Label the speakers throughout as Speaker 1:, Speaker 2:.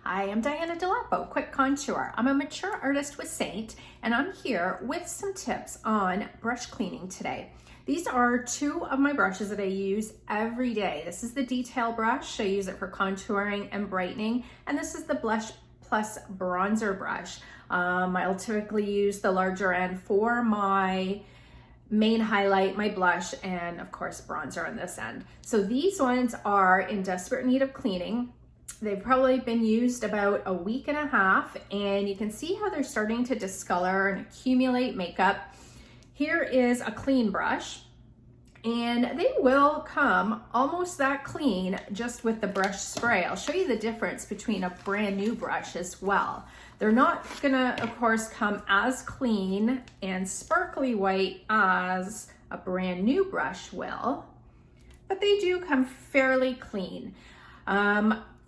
Speaker 1: Hi, I'm Diana Delapo, Quick Contour. I'm a mature artist with Seint, and I'm here with some tips on brush cleaning today. These are two of my brushes that I use every day. This is the detail brush. I use it for contouring and brightening, and this is the Blush Plus bronzer brush. I'll typically use the larger end for my main highlight, my blush, and of course bronzer on this end. So these ones are in desperate need of cleaning. They've probably been used about a week and a half, and you can see how they're starting to discolor and accumulate makeup. Here is a clean brush, and they will come almost that clean just with the brush spray. I'll show you the difference between a brand new brush as well. They're not gonna, of course, come as clean and sparkly white as a brand new brush will, but they do come fairly clean.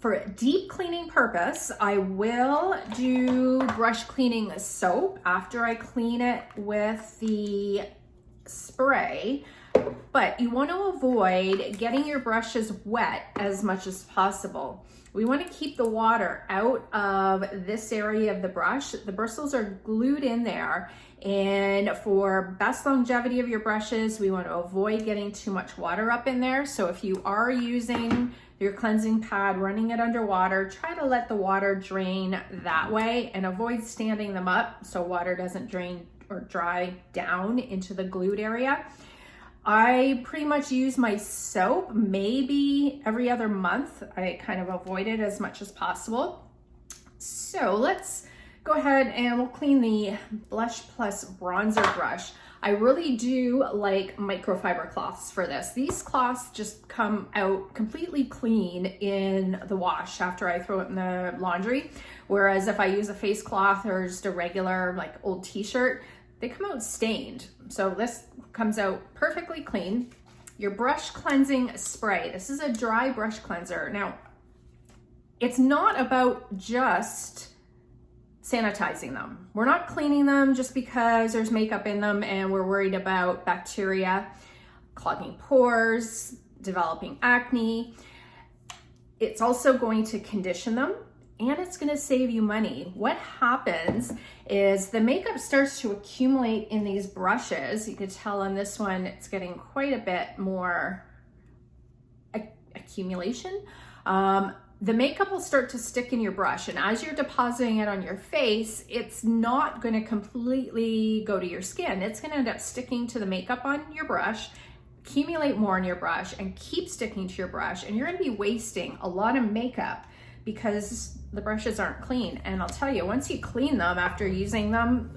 Speaker 1: For deep cleaning purpose, I will do brush cleaning soap after I clean it with the spray, but you want to avoid getting your brushes wet as much as possible. We want to keep the water out of this area of the brush. The bristles are glued in there, and for best longevity of your brushes, we want to avoid getting too much water up in there. So if you are using your cleansing pad, running it underwater, try to let the water drain that way and avoid standing them up so water doesn't drain or dry down into the glued area. I pretty much use my soap maybe every other month. I kind of avoid it as much as possible. So let's go ahead and we'll clean the Blush Plus bronzer brush. I really do like microfiber cloths for this. These cloths just come out completely clean in the wash after I throw it in the laundry. Whereas if I use a face cloth or just a regular like old t-shirt, they come out stained. So this comes out perfectly clean. Your brush cleansing spray. This is a dry brush cleanser. Now, it's not about just sanitizing them. We're not cleaning them just because there's makeup in them and we're worried about bacteria, clogging pores, developing acne. It's also going to condition them, and it's going to save you money. What happens is the makeup starts to accumulate in these brushes. You can tell on this one, it's getting quite a bit more accumulation. The makeup will start to stick in your brush, and as you're depositing it on your face, it's not going to completely go to your skin. It's going to end up sticking to the makeup on your brush, accumulate more on your brush, and keep sticking to your brush, and you're going to be wasting a lot of makeup because the brushes aren't clean. And I'll tell you, once you clean them after using them,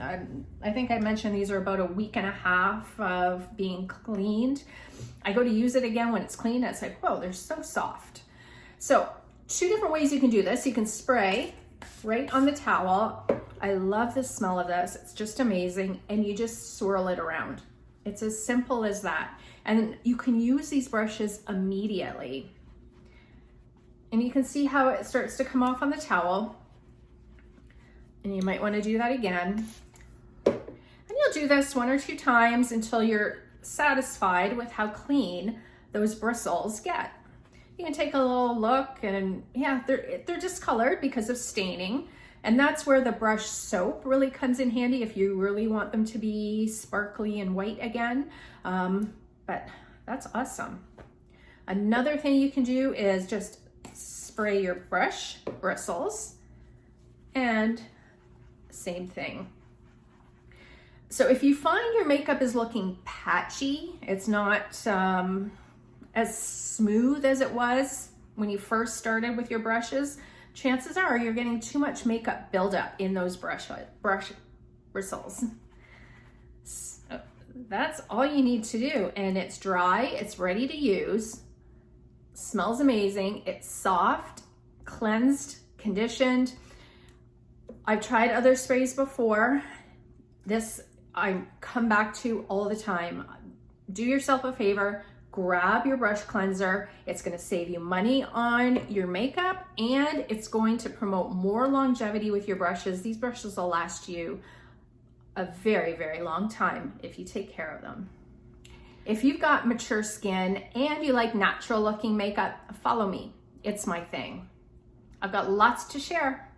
Speaker 1: I think I mentioned these are about a week and a half of being cleaned. I go to use it again when it's clean, and it's like, whoa, they're so soft. So two different ways you can do this. You can spray right on the towel. I love the smell of this. It's just amazing. And you just swirl it around. It's as simple as that. And you can use these brushes immediately. And you can see how it starts to come off on the towel. And you might want to do that again. And you'll do this one or two times until you're satisfied with how clean those bristles get. You can take a little look, and yeah, they're discolored because of staining. And that's where the brush soap really comes in handy if you really want them to be sparkly and white again. But that's awesome. Another thing you can do is just spray your brush bristles, and same thing. So if you find your makeup is looking patchy, it's not as smooth as it was when you first started with your brushes, chances are you're getting too much makeup buildup in those brush bristles. So that's all you need to do, and it's dry, it's ready to use, smells amazing, it's soft, cleansed, conditioned. I've tried other sprays before. This I come back to all the time. Do yourself a favor, grab your brush cleanser. It's going to save you money on your makeup, and it's going to promote more longevity with your brushes. These brushes will last you a very, very long time if you take care of them. If you've got mature skin and you like natural looking makeup, follow me. It's my thing. I've got lots to share.